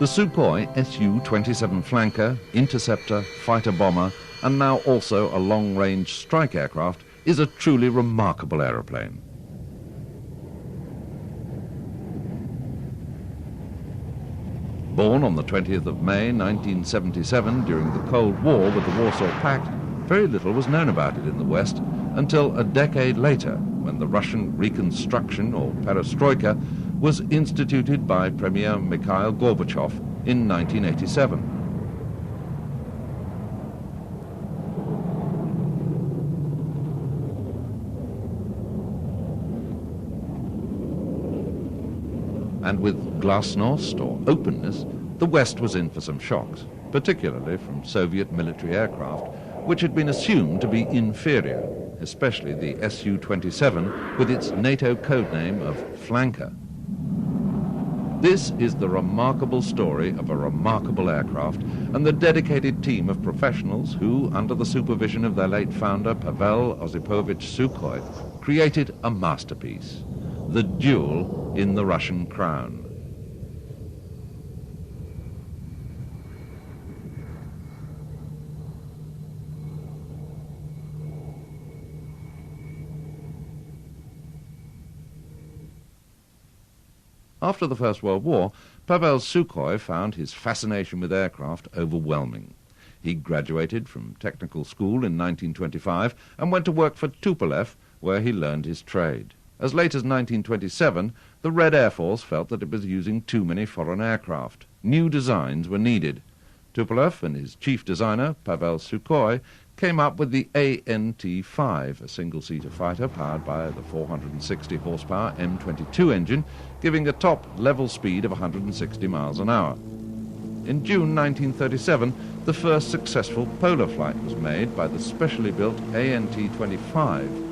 The Sukhoi Su-27 flanker, interceptor, fighter bomber, and now also a long-range strike aircraft is a truly remarkable aeroplane. Born on the 20th of May 1977 during the Cold War with the Warsaw Pact, very little was known about it in the West until a decade later, when the Russian reconstruction, or perestroika, was instituted by Premier Mikhail Gorbachev in 1987. And with glasnost, or openness, the West was in for some shocks, particularly from Soviet military aircraft, which had been assumed to be inferior, especially the Su-27 with its NATO codename of Flanker. This is the remarkable story of a remarkable aircraft and the dedicated team of professionals who, under the supervision of their late founder, Pavel Osipovich Sukhoi, created a masterpiece, the jewel in the Russian crown. After the First World War, Pavel Sukhoi found his fascination with aircraft overwhelming. He graduated from technical school in 1925 and went to work for Tupolev, where he learned his trade. As late as 1927, the Red Air Force felt that it was using too many foreign aircraft. New designs were needed. Tupolev and his chief designer, Pavel Sukhoi, came up with the ANT-5, a single-seater fighter powered by the 460 horsepower M22 engine, giving a top level speed of 160 miles an hour. In June 1937, the first successful polar flight was made by the specially built ANT-25.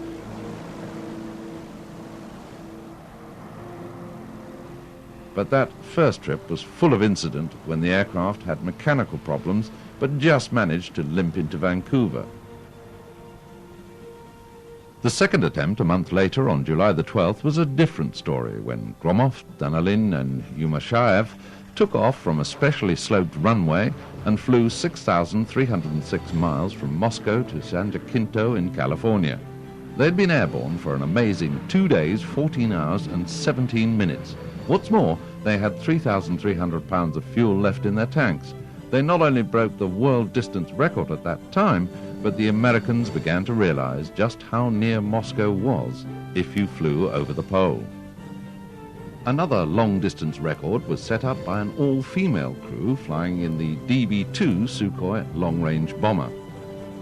But that first trip was full of incident when the aircraft had mechanical problems but just managed to limp into Vancouver. The second attempt a month later, on July the 12th, was a different story when Gromov, Danilin and Yumashaev took off from a specially sloped runway and flew 6,306 miles from Moscow to San Jacinto in California. They'd been airborne for an amazing 2 days, 14 hours and 17 minutes. What's more, they had 3,300 pounds of fuel left in their tanks. They not only broke the world distance record at that time, but the Americans began to realize just how near Moscow was if you flew over the pole. Another long-distance record was set up by an all-female crew flying in the DB-2 Sukhoi long-range bomber.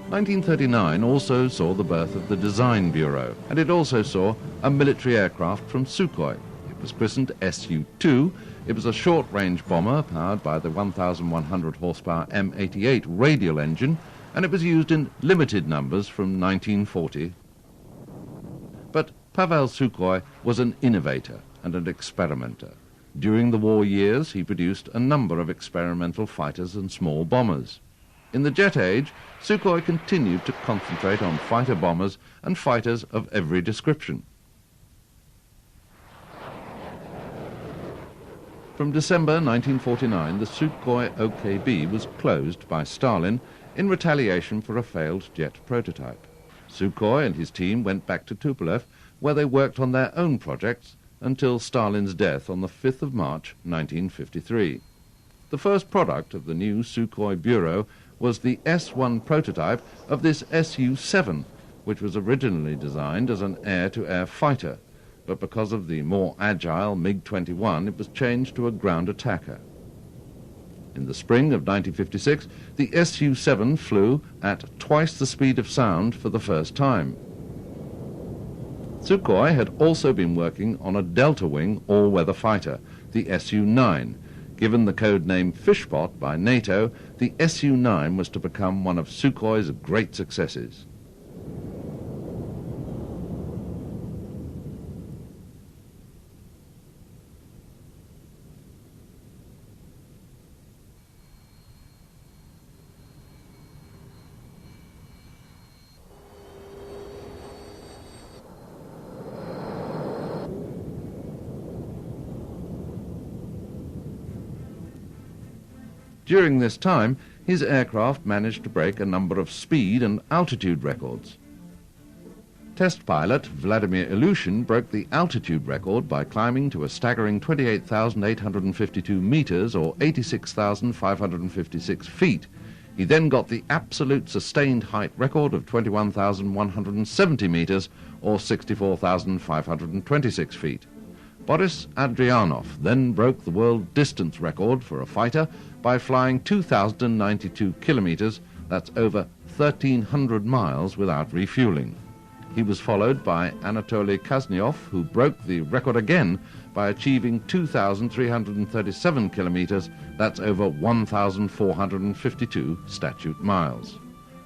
1939 also saw the birth of the Design Bureau, and it also saw a military aircraft from Sukhoi. It was christened Su-2. It was a short-range bomber powered by the 1,100 horsepower M88 radial engine, and it was used in limited numbers from 1940. But Pavel Sukhoi was an innovator and an experimenter. During the war years, he produced a number of experimental fighters and small bombers. In the jet age, Sukhoi continued to concentrate on fighter bombers and fighters of every description. From December 1949, the Sukhoi OKB was closed by Stalin in retaliation for a failed jet prototype. Sukhoi and his team went back to Tupolev, where they worked on their own projects until Stalin's death on the 5th of March 1953. The first product of the new Sukhoi Bureau was the S-1 prototype of this Su-7, which was originally designed as an air-to-air fighter, but because of the more agile MiG-21, it was changed to a ground attacker. In the spring of 1956, the Su-7 flew at twice the speed of sound for the first time. Sukhoi had also been working on a delta-wing all-weather fighter, the Su-9. Given the code name Fishpot by NATO, the Su-9 was to become one of Sukhoi's great successes. During this time, his aircraft managed to break a number of speed and altitude records. Test pilot Vladimir Ilyushin broke the altitude record by climbing to a staggering 28,852 meters or 86,556 feet. He then got the absolute sustained height record of 21,170 meters or 64,526 feet. Boris Adrianov then broke the world distance record for a fighter by flying 2,092 kilometers, that's over 1,300 miles without refueling. He was followed by Anatoly Kaznyov, who broke the record again by achieving 2,337 kilometers, that's over 1,452 statute miles.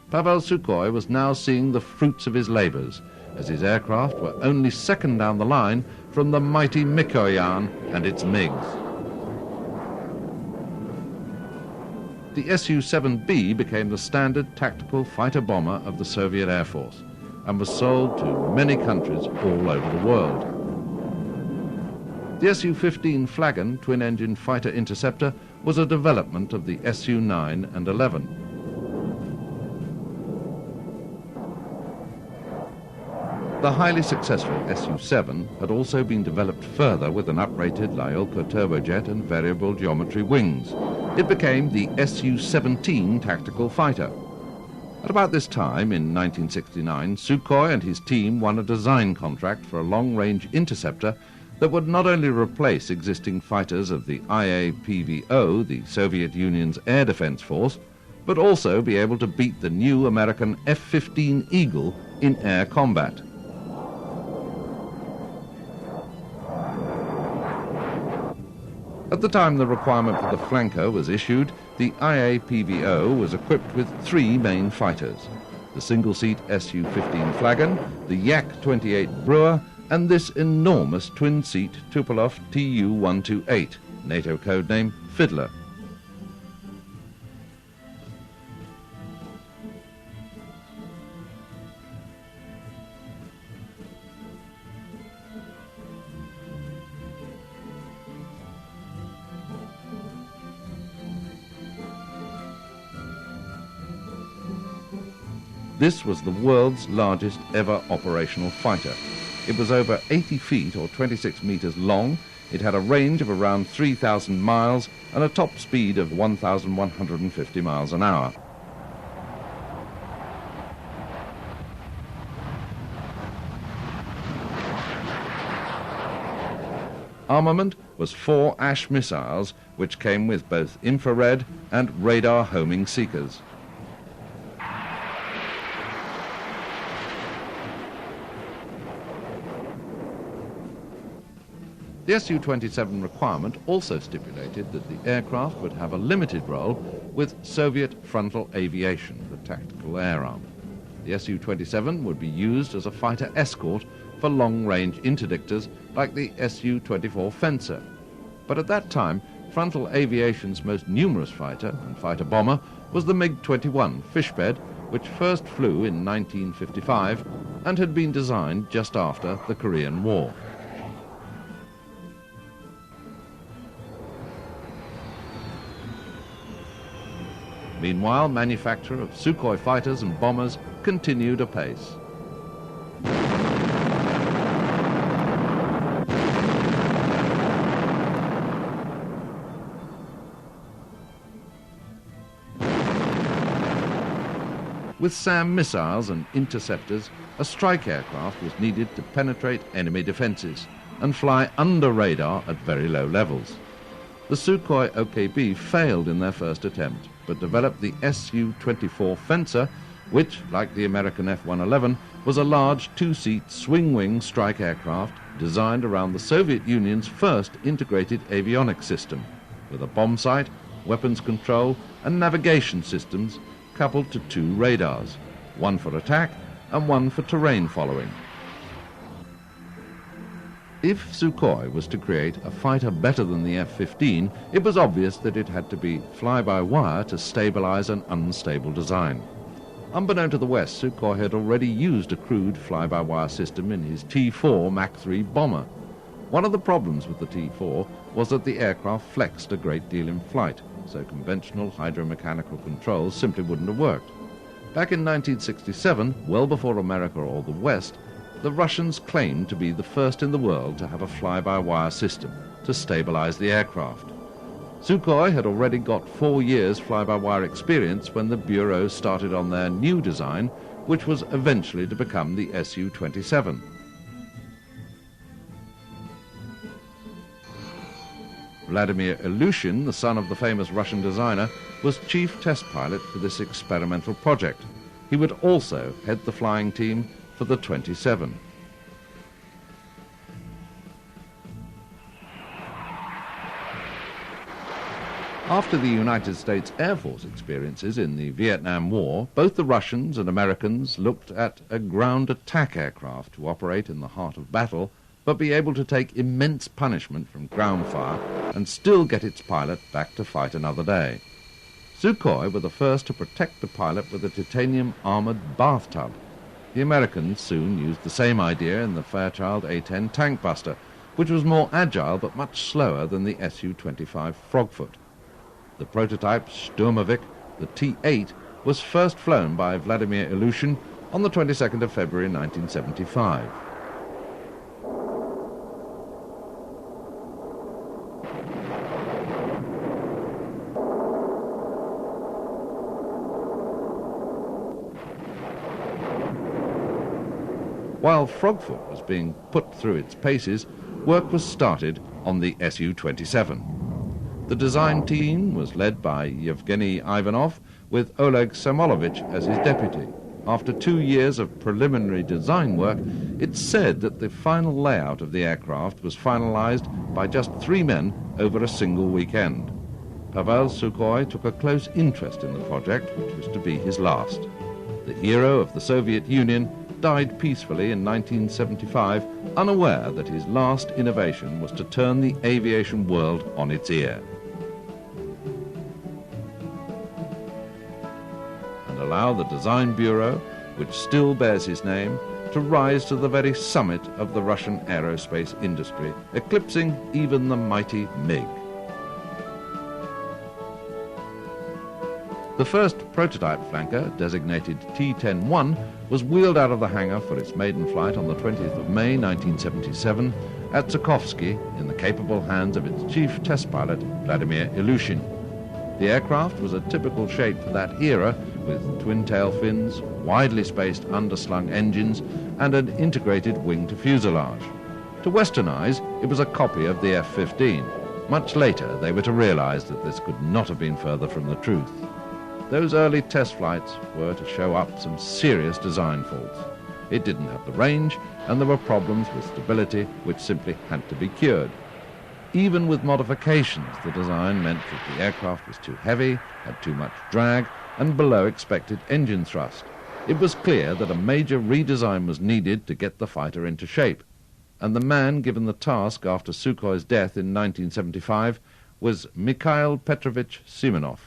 Pavel Sukhoi was now seeing the fruits of his labors, as his aircraft were only second down the line from the mighty Mikoyan and its MiGs. The Su-7B became the standard tactical fighter-bomber of the Soviet Air Force and was sold to many countries all over the world. The Su-15 Flagon twin-engine fighter interceptor was a development of the Su-9 and 11. The highly successful Su-7 had also been developed further with an uprated Lyulka turbojet and variable geometry wings. It became the Su-17 tactical fighter. At about this time, in 1969, Sukhoi and his team won a design contract for a long-range interceptor that would not only replace existing fighters of the IAPVO, the Soviet Union's air defense force, but also be able to beat the new American F-15 Eagle in air combat. At the time the requirement for the flanker was issued, the IAPVO was equipped with three main fighters: the single-seat Su-15 Flagon, the Yak-28 Brewer, and this enormous twin-seat Tupolev Tu-128, NATO codename Fiddler. This was the world's largest ever operational fighter. It was over 80 feet or 26 meters long. It had a range of around 3,000 miles and a top speed of 1,150 miles an hour. Armament was 4 Ash missiles, which came with both infrared and radar homing seekers. The Su-27 requirement also stipulated that the aircraft would have a limited role with Soviet frontal aviation, the tactical air arm. The Su-27 would be used as a fighter escort for long-range interdictors like the Su-24 Fencer. But at that time, frontal aviation's most numerous fighter and fighter-bomber was the MiG-21 Fishbed, which first flew in 1955 and had been designed just after the Korean War. Meanwhile, manufacture of Sukhoi fighters and bombers continued apace. With SAM missiles and interceptors, a strike aircraft was needed to penetrate enemy defenses and fly under radar at very low levels. The Sukhoi OKB failed in their first attempt, but developed the Su-24 Fencer, which, like the American F-111, was a large 2-seat swing-wing strike aircraft designed around the Soviet Union's first integrated avionics system, with a bomb sight, weapons control, and navigation systems coupled to 2 radars, one for attack and one for terrain following. If Sukhoi was to create a fighter better than the F-15, it was obvious that it had to be fly-by-wire to stabilize an unstable design. Unbeknown to the West, Sukhoi had already used a crude fly-by-wire system in his T-4 Mach 3 bomber. One of the problems with the T-4 was that the aircraft flexed a great deal in flight, so conventional hydromechanical controls simply wouldn't have worked. Back in 1967, well before America or the West, the Russians claimed to be the first in the world to have a fly-by-wire system to stabilize the aircraft. Sukhoi had already got 4 years fly-by-wire experience when the Bureau started on their new design, which was eventually to become the Su-27. Vladimir Ilyushin, the son of the famous Russian designer, was chief test pilot for this experimental project. He would also head the flying team for the 27. After the United States Air Force experiences in the Vietnam War, both the Russians and Americans looked at a ground attack aircraft to operate in the heart of battle, but be able to take immense punishment from ground fire and still get its pilot back to fight another day. Sukhoi were the first to protect the pilot with a titanium armored bathtub. The Americans soon used the same idea in the Fairchild A-10 tank buster, which was more agile but much slower than the Su-25 Frogfoot. The prototype Sturmovik, the T-8, was first flown by Vladimir Ilyushin on the 22nd of February 1975. While Frogfoot was being put through its paces, work was started on the Su-27. The design team was led by Yevgeny Ivanov, with Oleg Samolovich as his deputy. After 2 years of preliminary design work, it's said that the final layout of the aircraft was finalized by just 3 men over a single weekend. Pavel Sukhoi took a close interest in the project, which was to be his last. The hero of the Soviet Union died peacefully in 1975, unaware that his last innovation was to turn the aviation world on its ear and allow the Design Bureau, which still bears his name, to rise to the very summit of the Russian aerospace industry, eclipsing even the mighty MiG. The first prototype flanker, designated T-10-1, was wheeled out of the hangar for its maiden flight on the 20th of May 1977 at Sukhoi in the capable hands of its chief test pilot, Vladimir Ilyushin. The aircraft was a typical shape for that era, with twin-tail fins, widely spaced underslung engines, and an integrated wing-to-fuselage. To Western eyes, it was a copy of the F-15. Much later, they were to realize that this could not have been further from the truth. Those early test flights were to show up some serious design faults. It didn't have the range, and there were problems with stability which simply had to be cured. Even with modifications, the design meant that the aircraft was too heavy, had too much drag, and below expected engine thrust. It was clear that a major redesign was needed to get the fighter into shape, and the man given the task after Sukhoi's death in 1975 was Mikhail Petrovich Simonov,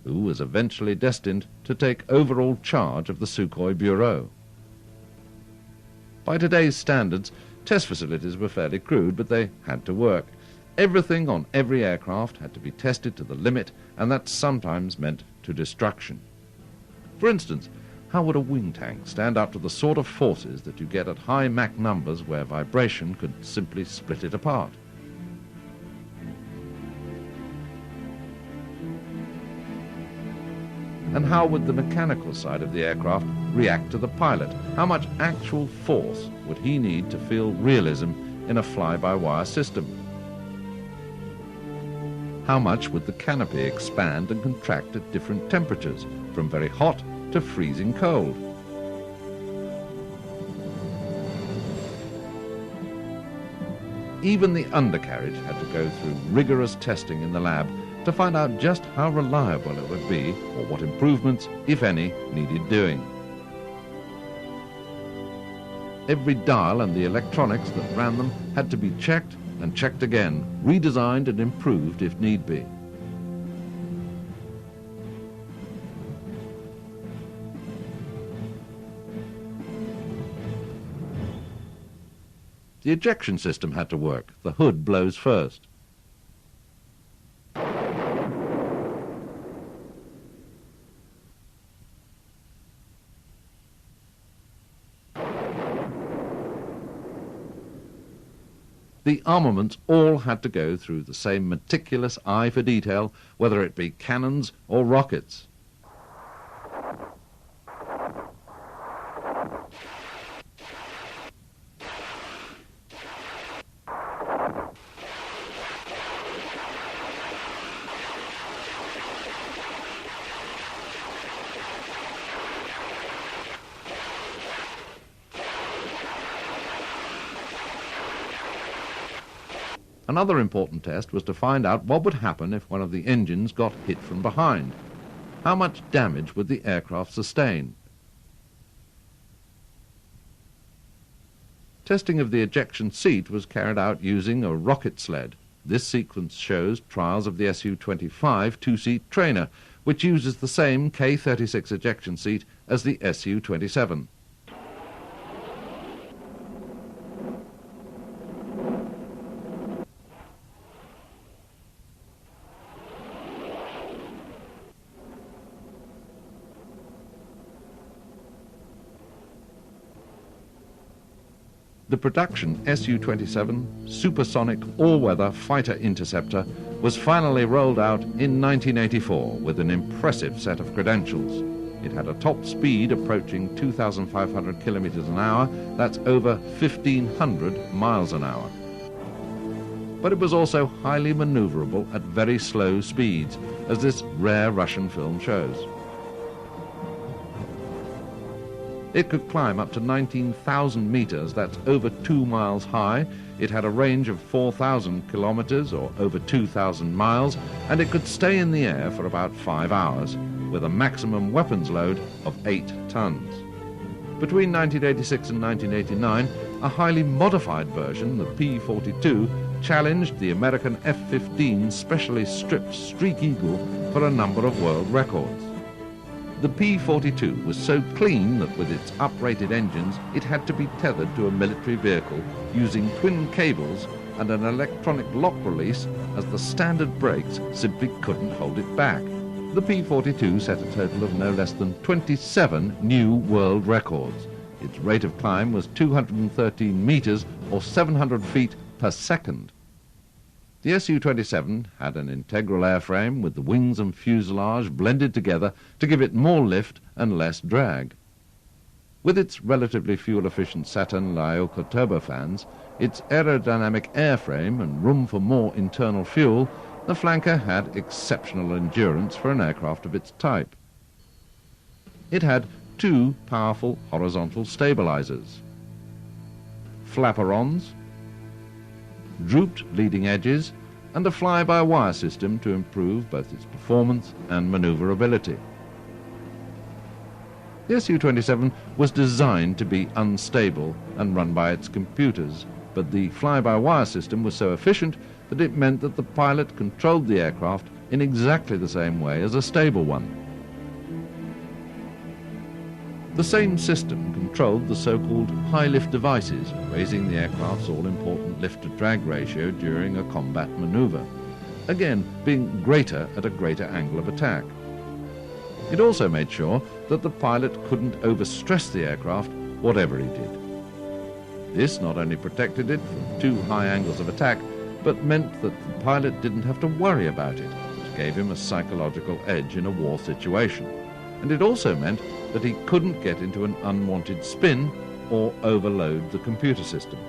who was eventually destined to take overall charge of the Sukhoi Bureau. By today's standards, test facilities were fairly crude, but they had to work. Everything on every aircraft had to be tested to the limit, and that sometimes meant to destruction. For instance, how would a wing tank stand up to the sort of forces that you get at high Mach numbers where vibration could simply split it apart? And how would the mechanical side of the aircraft react to the pilot? How much actual force would he need to feel realism in a fly-by-wire system? How much would the canopy expand and contract at different temperatures, from very hot to freezing cold? Even the undercarriage had to go through rigorous testing in the lab to find out just how reliable it would be, or what improvements, if any, needed doing. Every dial and the electronics that ran them had to be checked and checked again, redesigned and improved if need be. The ejection system had to work. The hood blows first. The armaments all had to go through the same meticulous eye for detail, whether it be cannons or rockets. Another important test was to find out what would happen if one of the engines got hit from behind. How much damage would the aircraft sustain? Testing of the ejection seat was carried out using a rocket sled. This sequence shows trials of the Su-25 two-seat trainer, which uses the same K-36 ejection seat as the Su-27. The production Su-27 supersonic all-weather fighter interceptor was finally rolled out in 1984 with an impressive set of credentials. It had a top speed approaching 2,500 kilometers an hour, that's over 1,500 miles an hour. But it was also highly maneuverable at very slow speeds, as this rare Russian film shows. It could climb up to 19,000 meters, that's over 2 miles high. It had a range of 4,000 kilometers, or over 2,000 miles, and it could stay in the air for about 5 hours, with a maximum weapons load of 8 tons. Between 1986 and 1989, a highly modified version, the P-42, challenged the American F-15 specially stripped Streak Eagle for a number of world records. The P-42 was so clean that with its uprated engines it had to be tethered to a military vehicle using twin cables and an electronic lock release, as the standard brakes simply couldn't hold it back. The P-42 set a total of no less than 27 new world records. Its rate of climb was 213 meters or 700 feet per second. The Su-27 had an integral airframe with the wings and fuselage blended together to give it more lift and less drag. With its relatively fuel-efficient Saturn Lyulka turbofans, its aerodynamic airframe and room for more internal fuel, the flanker had exceptional endurance for an aircraft of its type. It had 2 powerful horizontal stabilizers, flaperons, drooped leading edges, and a fly-by-wire system to improve both its performance and maneuverability. The Su-27 was designed to be unstable and run by its computers, but the fly-by-wire system was so efficient that it meant that the pilot controlled the aircraft in exactly the same way as a stable one. The same system controlled the so-called high-lift devices, raising the aircraft's all-important lift-to-drag ratio during a combat maneuver, again being greater at a greater angle of attack. It also made sure that the pilot couldn't overstress the aircraft, whatever he did. This not only protected it from too high angles of attack, but meant that the pilot didn't have to worry about it, which gave him a psychological edge in a war situation. And it also meant that he couldn't get into an unwanted spin or overload the computer system.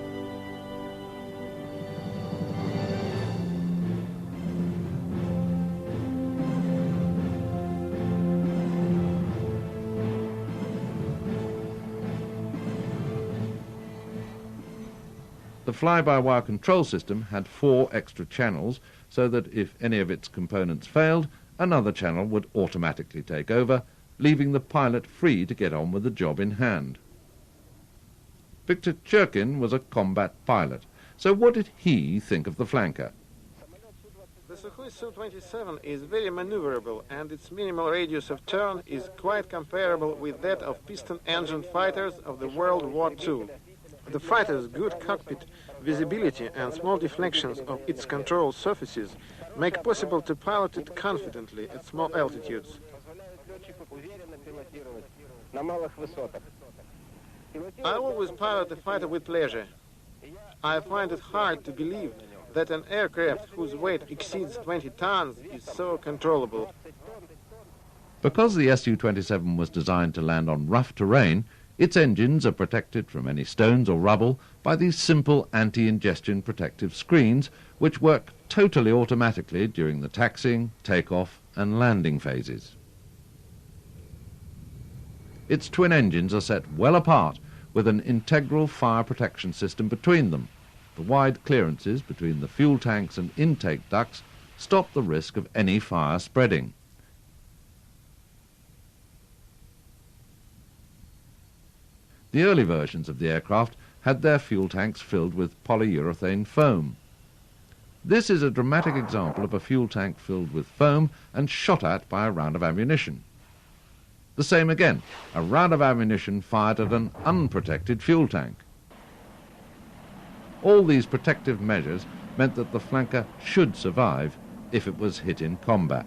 The fly-by-wire control system had 4 extra channels, so that if any of its components failed, another channel would automatically take over, leaving the pilot free to get on with the job in hand. Viktor Churkin was a combat pilot, so what did he think of the flanker? The Sukhoi Su-27 is very maneuverable, and its minimal radius of turn is quite comparable with that of piston-engine fighters of the World War II. The fighter's good cockpit visibility and small deflections of its control surfaces make possible to pilot it confidently at small altitudes. I always pilot the fighter with pleasure. I find it hard to believe that an aircraft whose weight exceeds 20 tons is so controllable. Because the Su-27 was designed to land on rough terrain, its engines are protected from any stones or rubble by these simple anti-ingestion protective screens, which work totally automatically during the taxiing, takeoff and landing phases. Its twin engines are set well apart with an integral fire protection system between them. The wide clearances between the fuel tanks and intake ducts stop the risk of any fire spreading. The early versions of the aircraft had their fuel tanks filled with polyurethane foam. This is a dramatic example of a fuel tank filled with foam and shot at by a round of ammunition. The same again, a round of ammunition fired at an unprotected fuel tank. All these protective measures meant that the flanker should survive if it was hit in combat.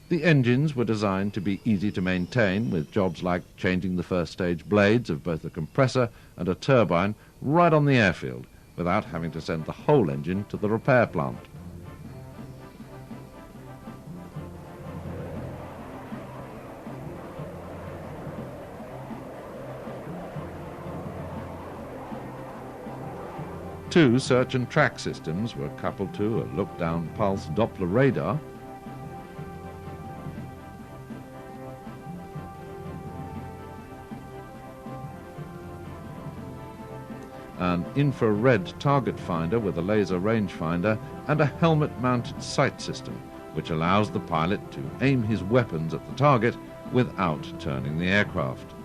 The engines were designed to be easy to maintain, with jobs like changing the first stage blades of both a compressor and a turbine right on the airfield, without having to send the whole engine to the repair plant. Two search and track systems were coupled to a look-down pulse Doppler radar, an infrared target finder with a laser rangefinder, and a helmet-mounted sight system, which allows the pilot to aim his weapons at the target without turning the aircraft.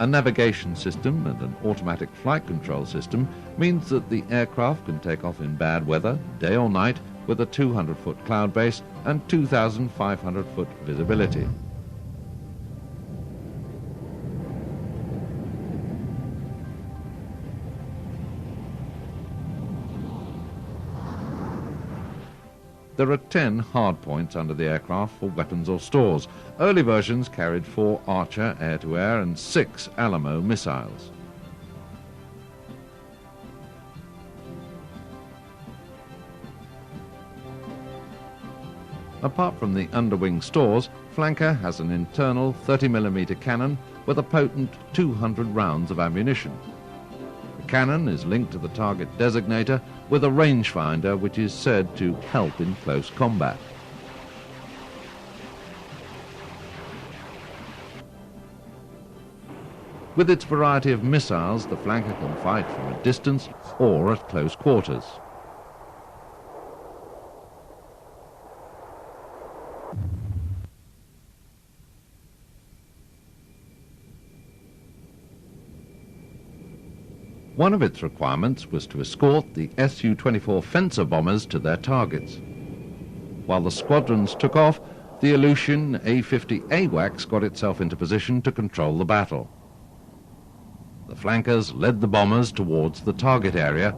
A navigation system and an automatic flight control system means that the aircraft can take off in bad weather, day or night, with a 200-foot cloud base and 2,500-foot visibility. There are 10 hardpoints under the aircraft for weapons or stores. Early versions carried 4 Archer air-to-air and 6 Alamo missiles. Apart from the underwing stores, Flanker has an internal 30mm cannon with a potent 200 rounds of ammunition. The cannon is linked to the target designator with a rangefinder which is said to help in close combat. With its variety of missiles, the Flanker can fight from a distance or at close quarters. One of its requirements was to escort the Su-24 Fencer bombers to their targets. While the squadrons took off, the Aleutian A-50 AWACS got itself into position to control the battle. The flankers led the bombers towards the target area.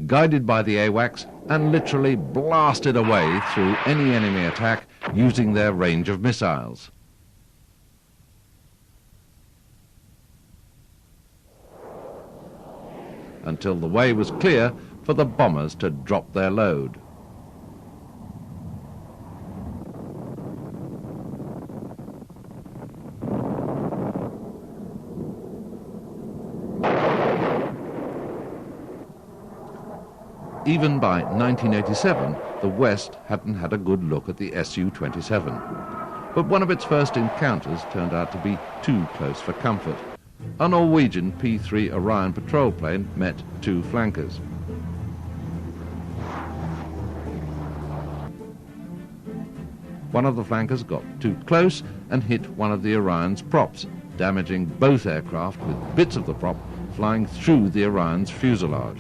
Guided by the AWACS, and literally blasted away through any enemy attack using their range of missiles. Until the way was clear for the bombers to drop their load. Even by 1987, the West hadn't had a good look at the Su-27. But one of its first encounters turned out to be too close for comfort. A Norwegian P-3 Orion patrol plane met 2 flankers. One of the flankers got too close and hit one of the Orion's props, damaging both aircraft with bits of the prop flying through the Orion's fuselage.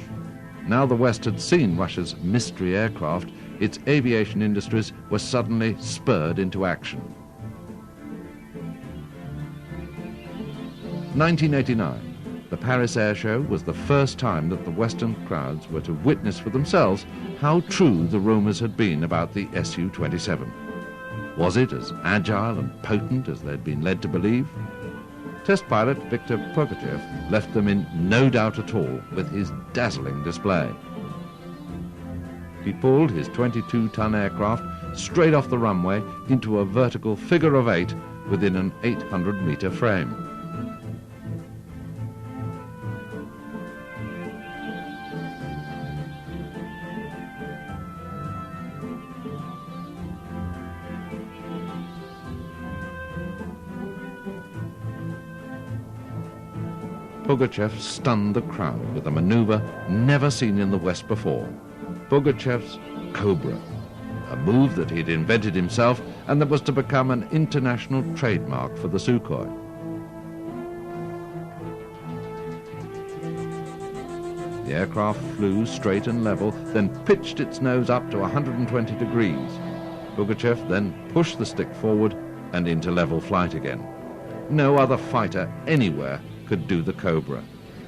Now the West had seen Russia's mystery aircraft, its aviation industries were suddenly spurred into action. 1989, The Paris Air Show was the first time that the Western crowds were to witness for themselves how true the rumours had been about the Su-27. Was it as agile and potent as they'd been led to believe? Test pilot Viktor Pugachev left them in no doubt at all with his dazzling display. He pulled his 22-ton aircraft straight off the runway into a vertical figure of 8 within an 800-metre frame. Pugachev stunned the crowd with a maneuver never seen in the West before. Pugachev's Cobra, a move that he'd invented himself and that was to become an international trademark for the Sukhoi. The aircraft flew straight and level, then pitched its nose up to 120 degrees. Pugachev then pushed the stick forward and into level flight again. No other fighter anywhere could do the Cobra.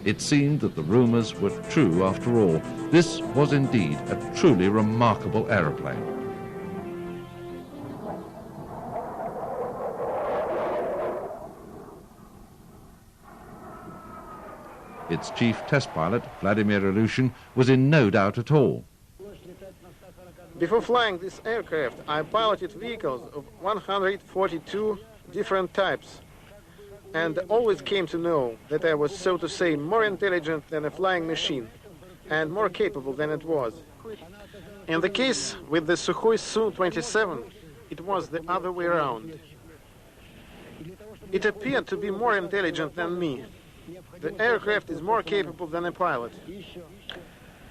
It seemed that the rumours were true after all. This was indeed a truly remarkable aeroplane. Its chief test pilot, Vladimir Ilyushin, was in no doubt at all. Before flying this aircraft, I piloted vehicles of 142 different types, and always came to know that I was, so to say, more intelligent than a flying machine, and more capable than it was. In the case with the Sukhoi Su-27, it was the other way around. It appeared to be more intelligent than me. The aircraft is more capable than a pilot.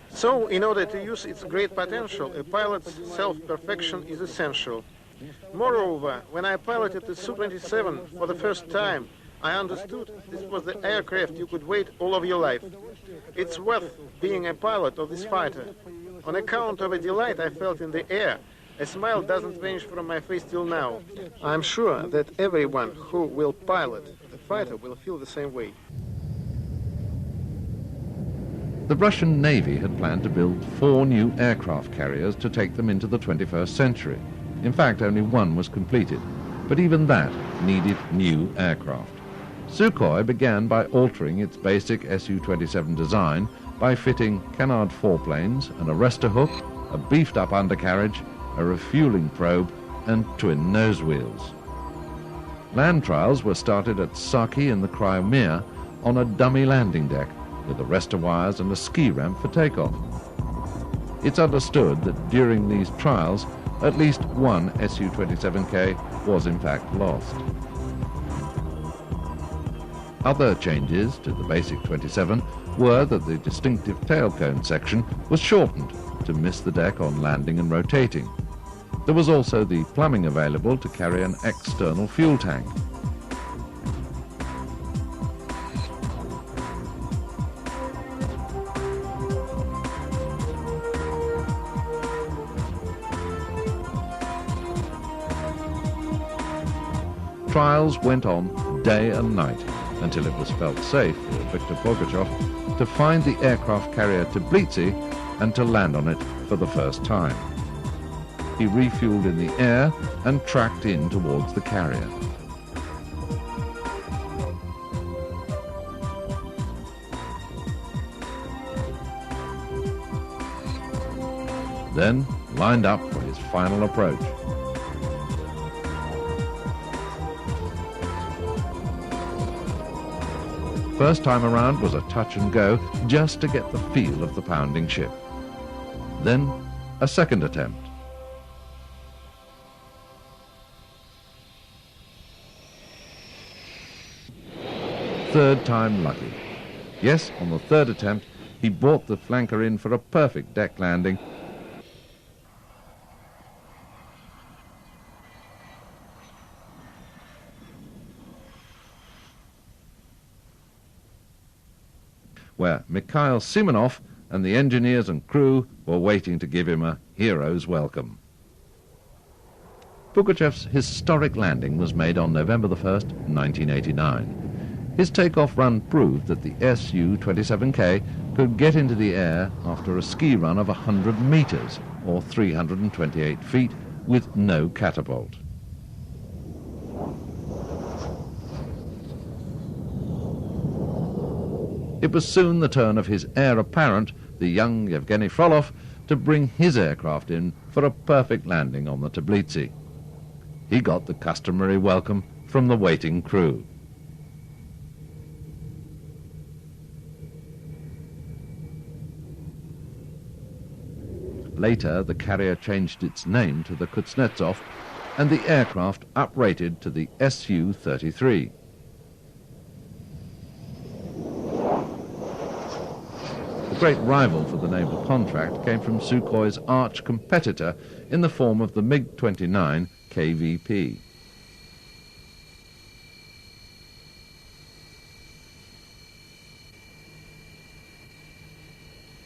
So, in order to use its great potential, a pilot's self-perfection is essential. Moreover, when I piloted the Su-27 for the first time, I understood this was the aircraft you could wait all of your life. It's worth being a pilot of this fighter. On account of a delight I felt in the air, a smile doesn't vanish from my face till now. I'm sure that everyone who will pilot the fighter will feel the same way. The Russian Navy had planned to build 4 new aircraft carriers to take them into the 21st century. In fact, only one was completed, but even that needed new aircraft. Sukhoi began by altering its basic Su-27 design by fitting canard foreplanes, an arrestor hook, a beefed-up undercarriage, a refueling probe, and twin nose wheels. Land trials were started at Sukhoi in the Crimea on a dummy landing deck with arrestor wires and a ski ramp for takeoff. It's understood that during these trials, at least one Su-27K was in fact lost. Other changes to the basic 27 were that the distinctive tail cone section was shortened to miss the deck on landing and rotating. There was also the plumbing available to carry an external fuel tank. Trials went on day and night until it was felt safe for Viktor Pugachev to find the aircraft carrier Tbilisi and to land on it for the first time. He refueled in the air and tracked in towards the carrier. Then lined up for his final approach. First time around was a touch and go just to get the feel of the pounding ship. Then a second attempt. Third time lucky. Yes, on the third attempt, he brought the flanker in for a perfect deck landing. Where Mikhail Simonov and the engineers and crew were waiting to give him a hero's welcome. Pugachev's historic landing was made on November the 1st, 1989. His takeoff run proved that the Su-27K could get into the air after a ski run of 100 meters, or 328 feet, with no catapult. It was soon the turn of his heir apparent, the young Yevgeny Frolov, to bring his aircraft in for a perfect landing on the Tbilisi. He got the customary welcome from the waiting crew. Later, the carrier changed its name to the Kuznetsov, and the aircraft uprated to the Su-33. The great rival for the naval contract came from Sukhoi's arch competitor in the form of the MiG-29 KVP.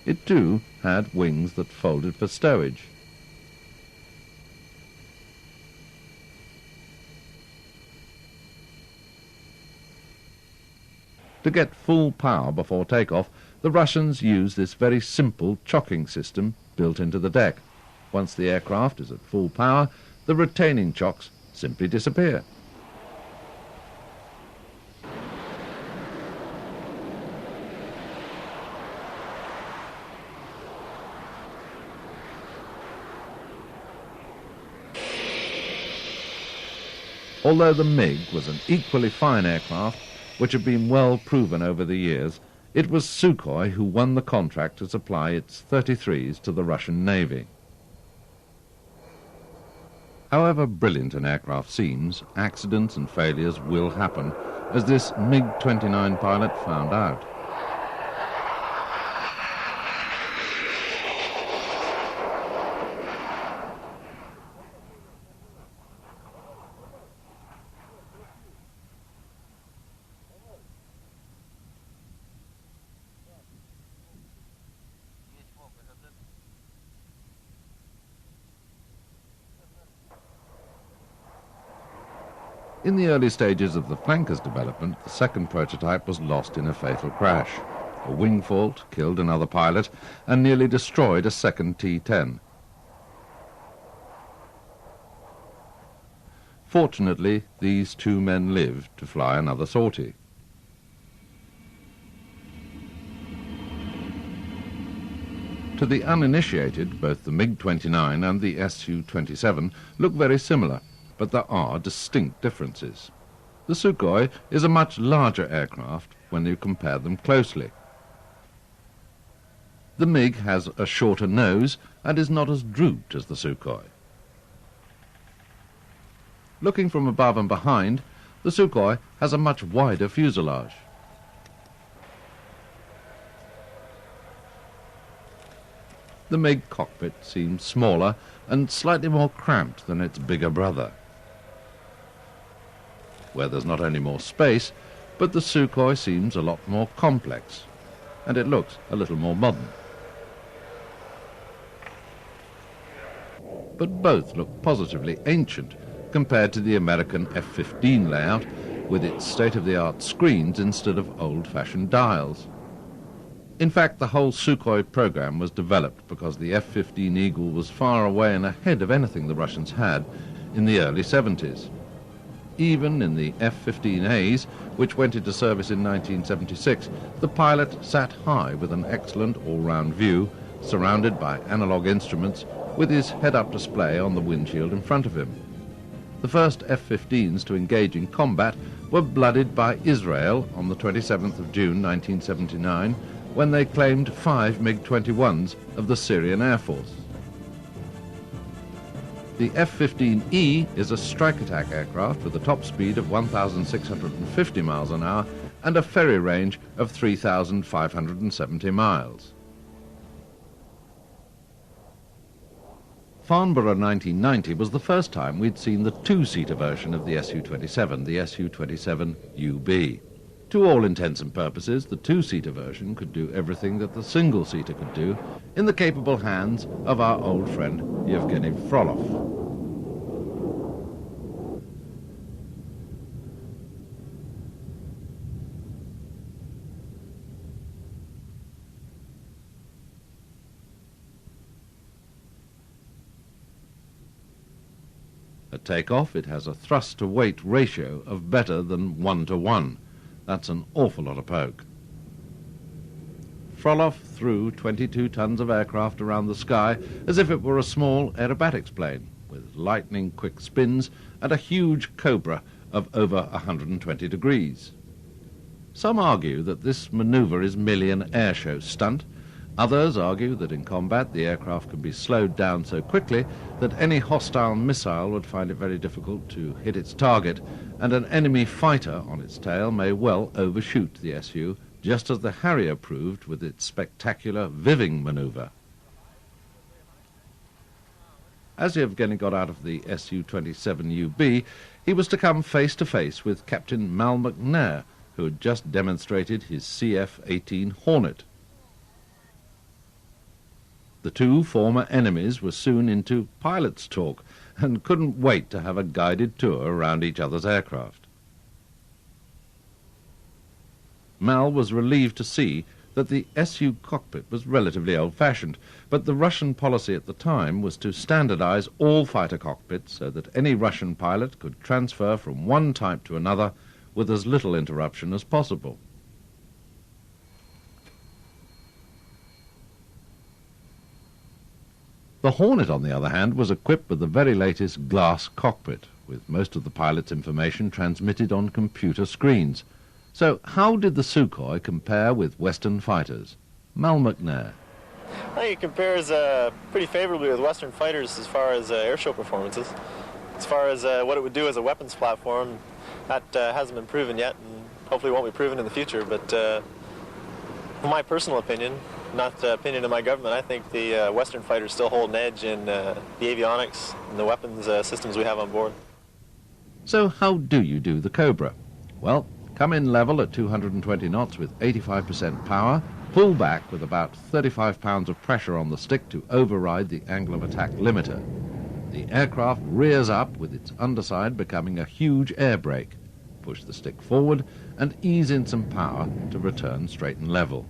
It too had wings that folded for stowage. To get full power before takeoff, the Russians use this very simple chocking system built into the deck. Once the aircraft is at full power, the retaining chocks simply disappear. Although the MiG was an equally fine aircraft, which had been well proven over the years, it was Sukhoi who won the contract to supply its 33s to the Russian Navy. However brilliant an aircraft seems, accidents and failures will happen, as this MiG-29 pilot found out. In the early stages of the flanker's development, the second prototype was lost in a fatal crash. A wing fault killed another pilot and nearly destroyed a second T-10. Fortunately, these two men lived to fly another sortie. To the uninitiated, both the MiG-29 and the Su-27 look very similar, but there are distinct differences. The Sukhoi is a much larger aircraft when you compare them closely. The MiG has a shorter nose and is not as drooped as the Sukhoi. Looking from above and behind, the Sukhoi has a much wider fuselage. The MiG cockpit seems smaller and slightly more cramped than its bigger brother, where there's not only more space, but the Sukhoi seems a lot more complex, and it looks a little more modern. But both look positively ancient compared to the American F-15 layout, with its state-of-the-art screens instead of old-fashioned dials. In fact, the whole Sukhoi program was developed because the F-15 Eagle was far away and ahead of anything the Russians had in the early 70s. Even in the F-15As, which went into service in 1976, the pilot sat high with an excellent all-round view, surrounded by analog instruments, with his head-up display on the windshield in front of him. The first F-15s to engage in combat were blooded by Israel on the 27th of June 1979, when they claimed 5 MiG-21s of the Syrian Air Force. The F-15E is a strike-attack aircraft with a top speed of 1,650 miles an hour and a ferry range of 3,570 miles. Farnborough 1990 was the first time we'd seen the two-seater version of the Su-27, the Su-27UB. To all intents and purposes, the two-seater version could do everything that the single-seater could do in the capable hands of our old friend Yevgeny Frolov. At takeoff, it has a thrust-to-weight ratio of better than 1:1. That's an awful lot of poke. Frolov threw 22 tons of aircraft around the sky as if it were a small aerobatics plane, with lightning-quick spins and a huge cobra of over 120 degrees. Some argue that this maneuver is merely an airshow stunt. Others argue that in combat the aircraft can be slowed down so quickly that any hostile missile would find it very difficult to hit its target, and an enemy fighter on its tail may well overshoot the SU, just as the Harrier proved with its spectacular Viving maneuver. As Yevgeny got out of the Su-27UB, he was to come face to face with Captain Mal McNair, who had just demonstrated his CF-18 Hornet. The two former enemies were soon into pilot's talk and couldn't wait to have a guided tour around each other's aircraft. Mal was relieved to see that the SU cockpit was relatively old-fashioned, but the Russian policy at the time was to standardize all fighter cockpits so that any Russian pilot could transfer from one type to another with as little interruption as possible. The Hornet, on the other hand, was equipped with the very latest glass cockpit, with most of the pilot's information transmitted on computer screens. So how did the Sukhoi compare with Western fighters? Mal McNair. I think it compares pretty favorably with Western fighters as far as airshow performances. As far as what it would do as a weapons platform, that hasn't been proven yet, and hopefully won't be proven in the future. But in my personal opinion, not the opinion of my government, I think the Western fighters still hold an edge in the avionics and the weapons systems we have on board. So how do you do the Cobra? Well, come in level at 220 knots with 85% power, pull back with about 35 pounds of pressure on the stick to override the angle of attack limiter. The aircraft rears up with its underside becoming a huge air brake. Push the stick forward and ease in some power to return straight and level.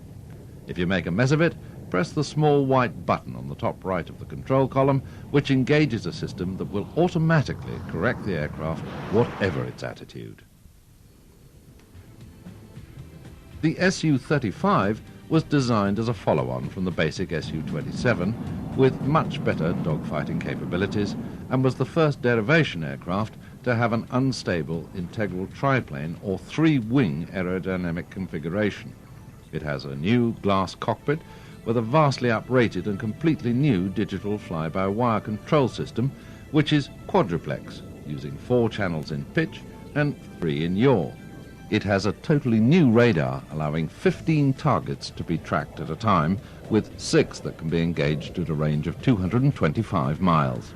If you make a mess of it, press the small white button on the top right of the control column, which engages a system that will automatically correct the aircraft, whatever its attitude. The Su-35 was designed as a follow-on from the basic Su-27 with much better dogfighting capabilities, and was the first derivation aircraft to have an unstable integral triplane or three-wing aerodynamic configuration. It has a new glass cockpit with a vastly uprated and completely new digital fly-by-wire control system, which is quadruplex, using 4 channels in pitch and 3 in yaw. It has a totally new radar, allowing 15 targets to be tracked at a time, with 6 that can be engaged at a range of 225 miles.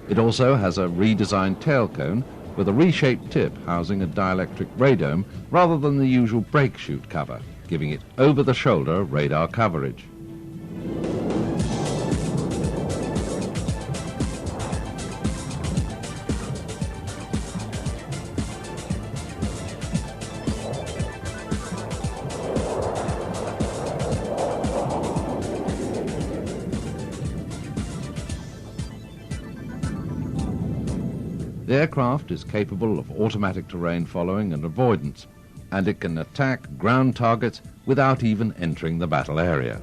It also has a redesigned tail cone with a reshaped tip housing a dielectric radome rather than the usual brake chute cover, giving it over-the-shoulder radar coverage. The aircraft is capable of automatic terrain following and avoidance, and it can attack ground targets without even entering the battle area.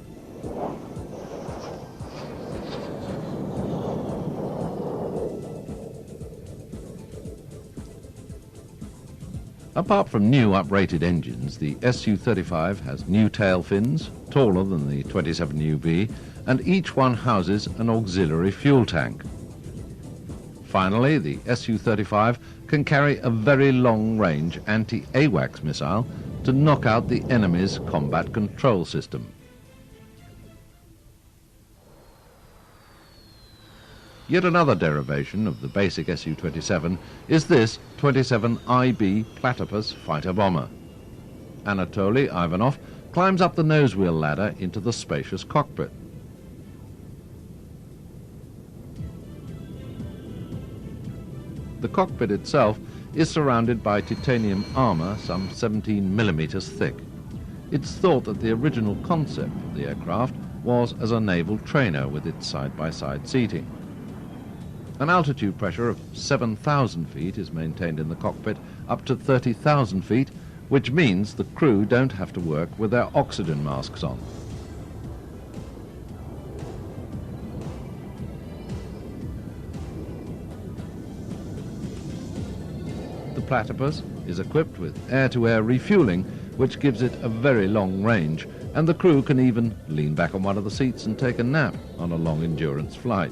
Apart from new uprated engines, the Su-35 has new tail fins, taller than the 27UB, and each one houses an auxiliary fuel tank. Finally, the Su-35 can carry a very long-range anti-AWACS missile to knock out the enemy's combat control system. Yet another derivation of the basic Su-27 is this 27IB Platypus fighter bomber. Anatoly Ivanov climbs up the nosewheel ladder into the spacious cockpit. The cockpit itself is surrounded by titanium armor some 17 millimeters thick. It's thought that the original concept of the aircraft was as a naval trainer with its side-by-side seating. An altitude pressure of 7,000 feet is maintained in the cockpit up to 30,000 feet, which means the crew don't have to work with their oxygen masks on. The Platypus is equipped with air-to-air refueling, which gives it a very long range, and the crew can even lean back on one of the seats and take a nap on a long endurance flight.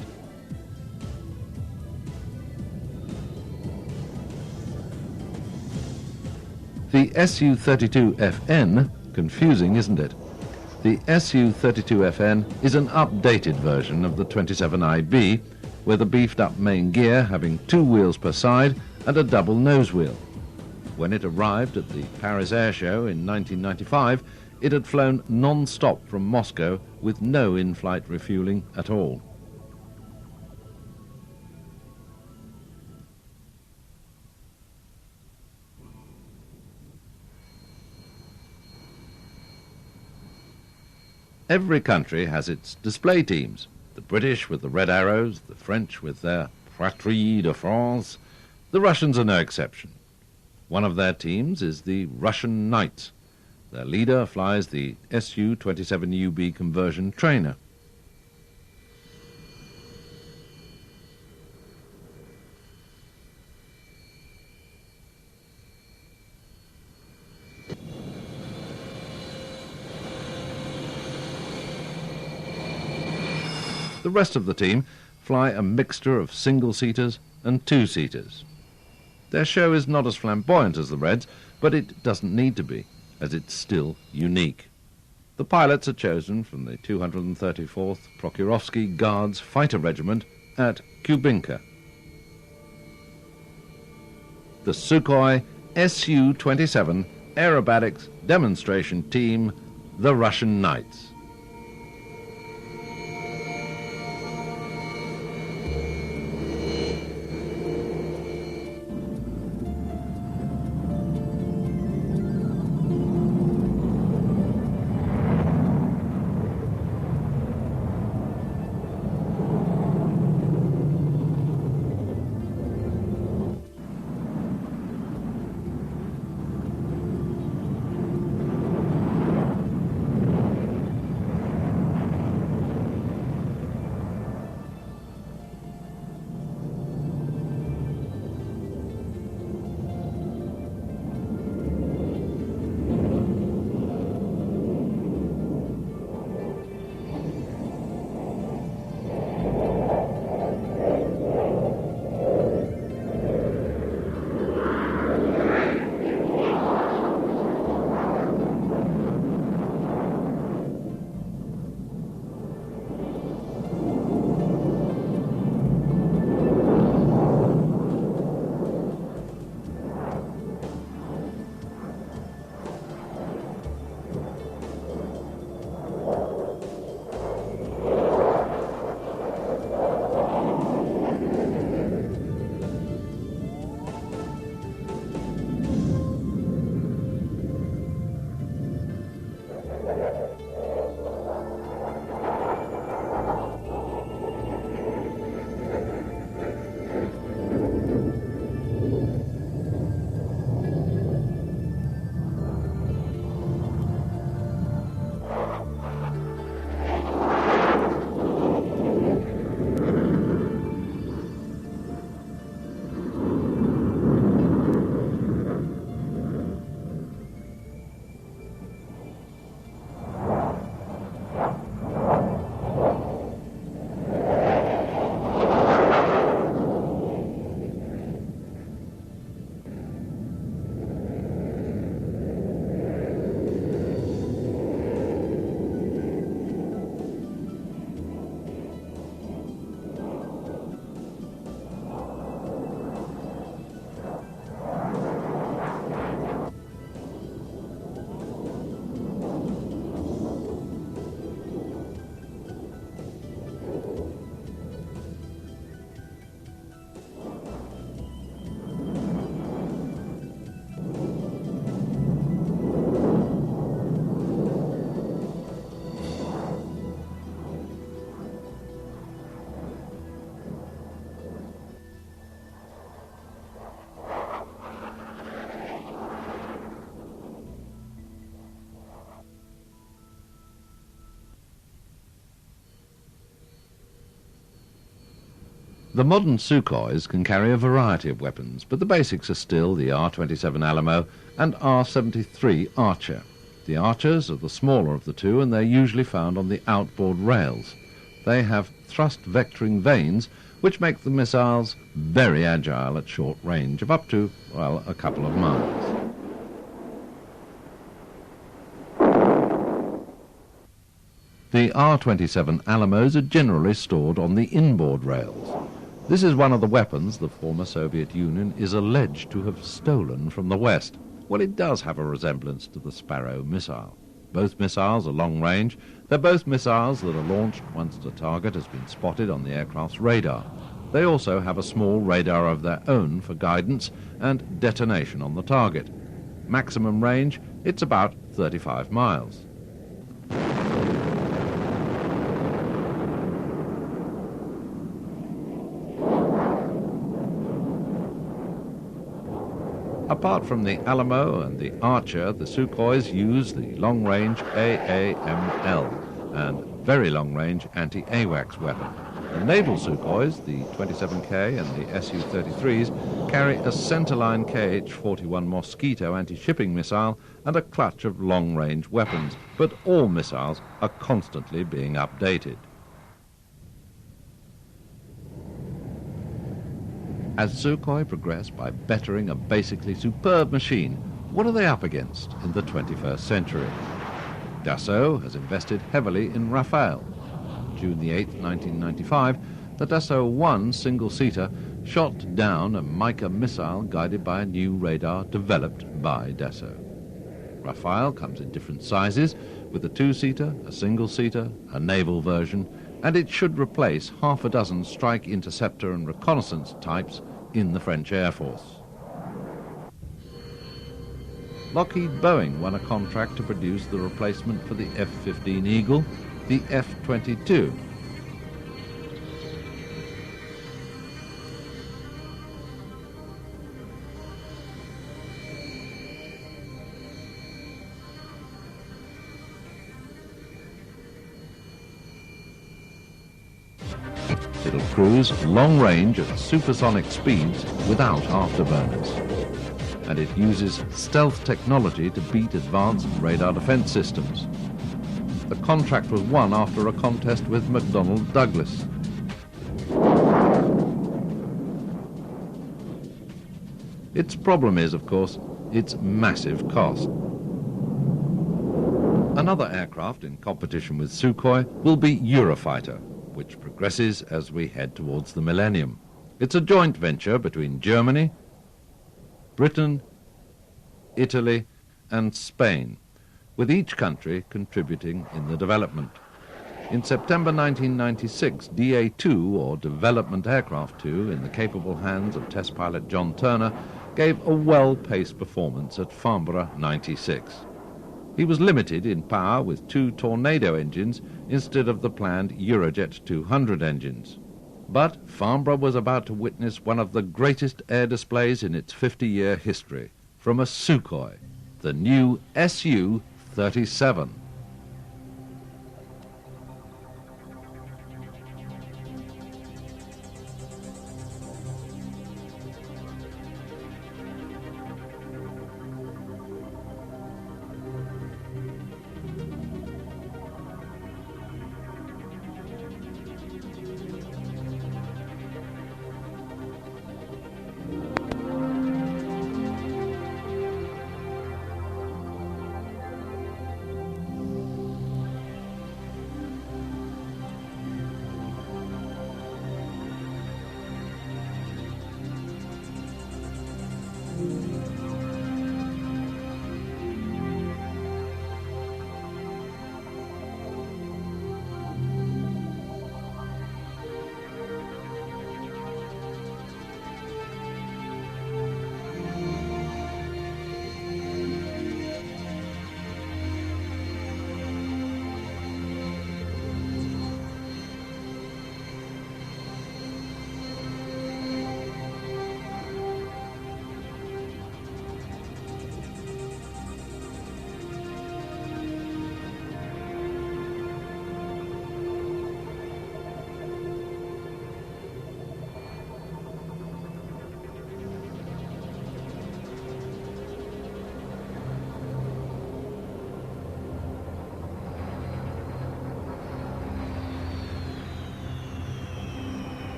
The Su-32FN, confusing, isn't it? The Su-32FN is an updated version of the 27IB, with a beefed-up main gear having 2 wheels per side and a double nose wheel. When it arrived at the Paris Air Show in 1995, it had flown non-stop from Moscow with no in-flight refueling at all. Every country has its display teams. The British with the red arrows, the French with their Patrie de France. The Russians are no exception. One of their teams is the Russian Knights. Their leader flies the Su-27UB conversion trainer. The rest of the team fly a mixture of single-seaters and two-seaters. Their show is not as flamboyant as the Reds, but it doesn't need to be, as it's still unique. The pilots are chosen from the 234th Prokhorovsky Guards Fighter Regiment at Kubinka. The Sukhoi Su-27 Aerobatics Demonstration Team, the Russian Knights. The modern Sukhois can carry a variety of weapons, but the basics are still the R-27 Alamo and R-73 Archer. The Archers are the smaller of the two, and they're usually found on the outboard rails. They have thrust vectoring vanes, which make the missiles very agile at short range of up to, well, a couple of miles. The R-27 Alamos are generally stored on the inboard rails. This is one of the weapons the former Soviet Union is alleged to have stolen from the West. Well, it does have a resemblance to the Sparrow missile. Both missiles are long-range. They're both missiles that are launched once the target has been spotted on the aircraft's radar. They also have a small radar of their own for guidance and detonation on the target. Maximum range, it's about 35 miles. Apart from the Alamo and the Archer, the Sukhois use the long-range AAML and very long-range anti-AWACS weapon. The naval Sukhois, the 27K and the Su-33s, carry a centerline KH-41 Mosquito anti-shipping missile and a clutch of long-range weapons, but all missiles are constantly being updated. As Sukhoi progress by bettering a basically superb machine, what are they up against in the 21st century? Dassault has invested heavily in Rafale. June the 8th, 1995, the Dassault 1 single-seater shot down a Mica missile guided by a new radar developed by Dassault. Rafale comes in different sizes, with a two-seater, a single-seater, a naval version, and it should replace half a dozen strike interceptor and reconnaissance types in the French Air Force. Lockheed Boeing won a contract to produce the replacement for the F-15 Eagle, the F-22. It'll cruise long range at supersonic speeds without afterburners. And it uses stealth technology to beat advanced radar defense systems. The contract was won after a contest with McDonnell Douglas. Its problem is, of course, its massive cost. Another aircraft in competition with Sukhoi will be Eurofighter, which progresses as we head towards the millennium. It's a joint venture between Germany, Britain, Italy, and Spain, with each country contributing in the development. In September 1996, DA-2, or Development Aircraft 2, in the capable hands of test pilot John Turner, gave a well-paced performance at Farnborough 96. He was limited in power with two Tornado engines instead of the planned Eurojet 200 engines. But Farnborough was about to witness one of the greatest air displays in its 50-year history, from a Sukhoi, the new Su-37.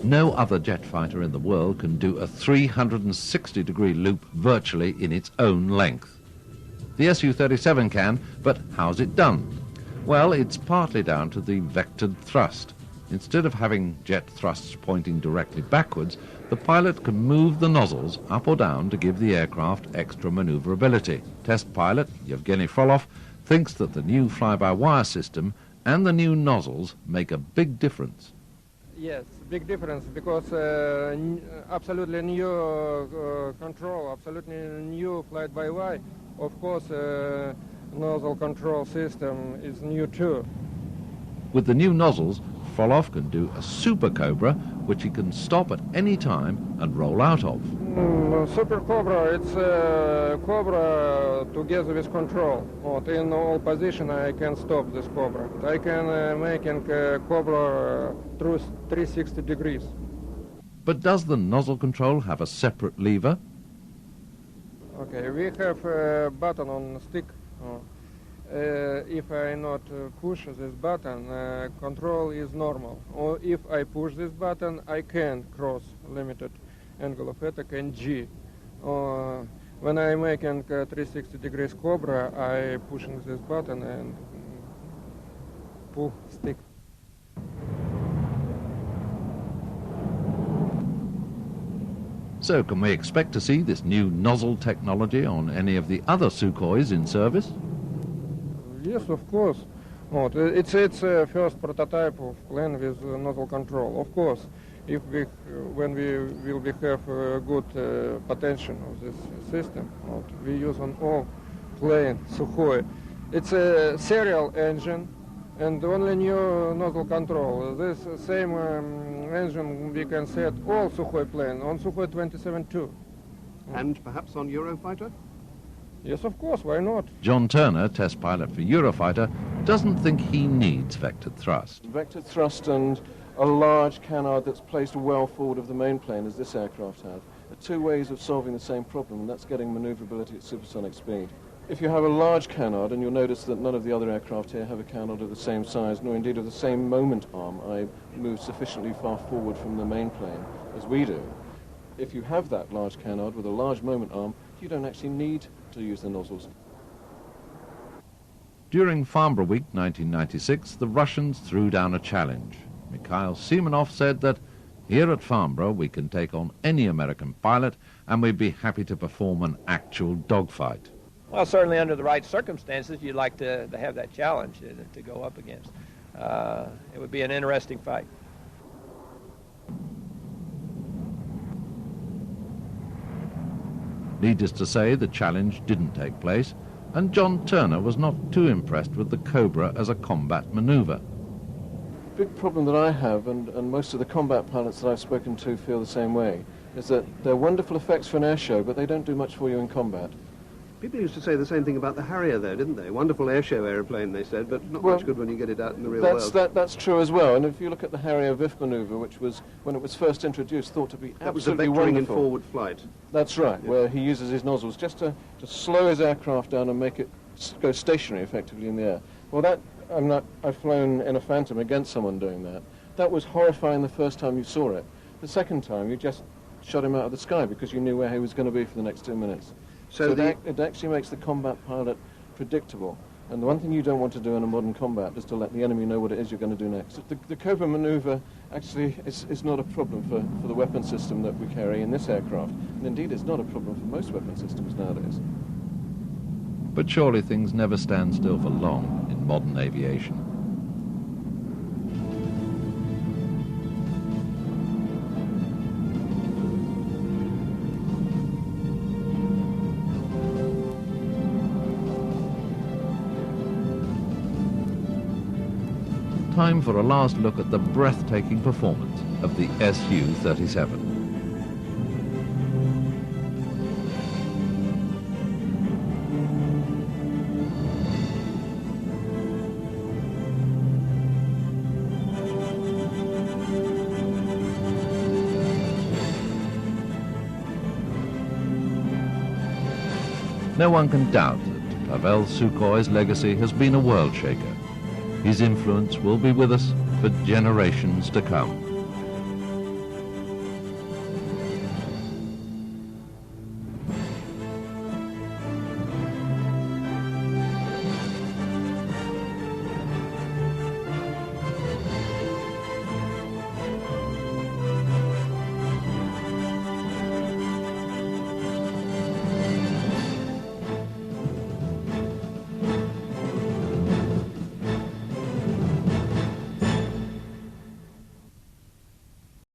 No other jet fighter in the world can do a 360-degree loop virtually in its own length. The Su-37 can, but how's it done? Well, it's partly down to the vectored thrust. Instead of having jet thrusts pointing directly backwards, the pilot can move the nozzles up or down to give the aircraft extra maneuverability. Test pilot Yevgeny Frolov thinks that the new fly-by-wire system and the new nozzles make a big difference. Yes, big difference, because absolutely new control, absolutely new flight-by-wire. Of course, nozzle control system is new too. With the new nozzles, Frolov can do a Super Cobra, which he can stop at any time and roll out of. Super Cobra, it's Cobra together with control. In all position I can stop this Cobra. I can make Cobra through 360 degrees. But does the nozzle control have a separate lever? Okay, we have a button on the stick. If I not push this button, control is normal. Or if I push this button, I can cross limited angle of attack and G. When I making 360 degrees Cobra, I pushing this button and pull stick. So can we expect to see this new nozzle technology on any of the other Sukhois in service? Yes, of course. It's first prototype of plane with nozzle control. Of course, when we will have good potential of this system, we use on all plane Sukhoi. It's a serial engine and only new nozzle control. This same engine we can set all Sukhoi plane on Sukhoi 27 too. And perhaps on Eurofighter? Yes, of course, why not? John Turner, test pilot for Eurofighter, doesn't think he needs vectored thrust. Vectored thrust and a large canard that's placed well forward of the main plane, as this aircraft had, are two ways of solving the same problem, and that's getting maneuverability at supersonic speed. If you have a large canard, and you'll notice that none of the other aircraft here have a canard of the same size, nor indeed of the same moment arm, I move sufficiently far forward from the main plane as we do. If you have that large canard with a large moment arm, you don't actually need to use the nozzles. During Farnborough Week 1996, the Russians threw down a challenge. Mikhail Semenov said that here at Farnborough we can take on any American pilot and we'd be happy to perform an actual dogfight. Well, certainly under the right circumstances, you'd like to have that challenge to go up against. It would be an interesting fight. Needless to say, the challenge didn't take place, and John Turner was not too impressed with the Cobra as a combat maneuver. Big problem that I have, and most of the combat pilots that I've spoken to feel the same way, is that they're wonderful effects for an air show, but they don't do much for you in combat. People used to say the same thing about the Harrier, though, didn't they? Wonderful airshow aeroplane, they said, but not much good when you get it out in the real world. That's true as well. And if you look at the Harrier VIF maneuver, which was, when it was first introduced, thought to be absolutely wonderful. That was a vectoring in forward flight. That's right, yeah. Where he uses his nozzles just to slow his aircraft down and make it go stationary effectively in the air. Well, I've flown in a Phantom against someone doing that. That was horrifying the first time you saw it. The second time, you just shot him out of the sky because you knew where he was going to be for the next 2 minutes. So it actually makes the combat pilot predictable. And the one thing you don't want to do in a modern combat is to let the enemy know what it is you're going to do next. The Cobra maneuver actually is not a problem for the weapon system that we carry in this aircraft. And indeed, it's not a problem for most weapon systems nowadays. But surely things never stand still for long in modern aviation. Time for a last look at the breathtaking performance of the Su-37. No one can doubt that Pavel Sukhoi's legacy has been a world shaker. His influence will be with us for generations to come.